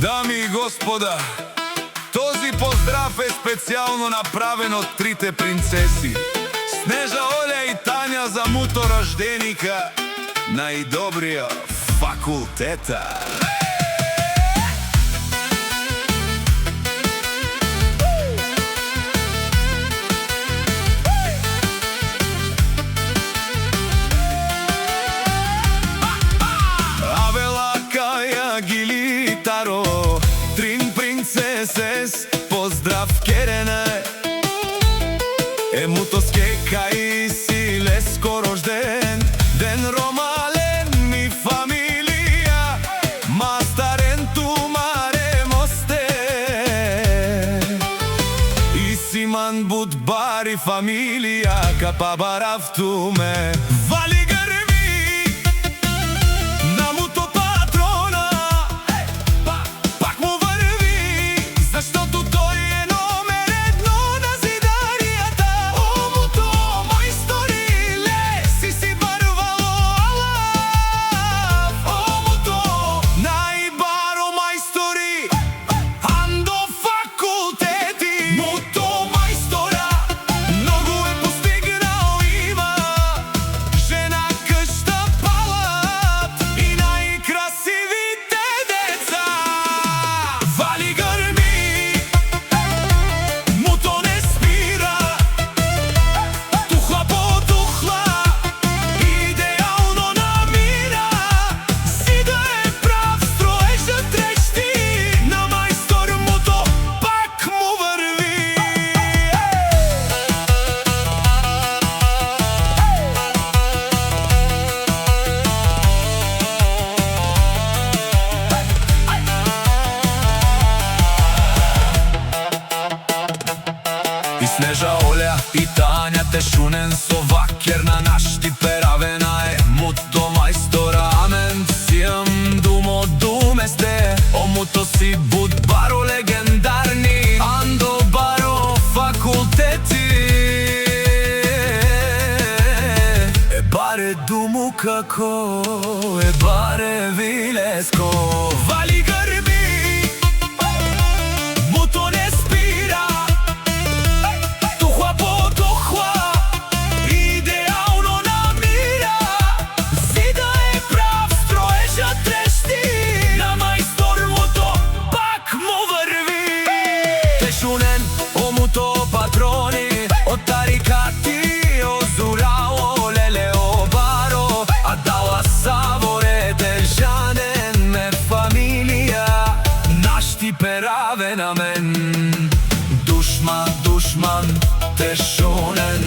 Дами и господа, този поздрав е специјално направен од трите принцеси Снежа, Оља и Тања за муторожденика најдобрија факултета. Трин принцесес, поздрав керене Емутоске кај си леско рожден Ден ромален ми фамилија Мастарен ту маре мосте И симан буд бари фамилија Капа барав ту ме Вали И Снежа, Оља и Тања те шунен со вакер на нашти перавена е муто мајстора амен сијам думо думесте о муто си буд баро легендарни андо баро факултети е баре думу како е баре вилеско вали патрони од тарикати озурао леле обаро а дала саворе дежанен ме фамилија нашти перавен амен душман те шунен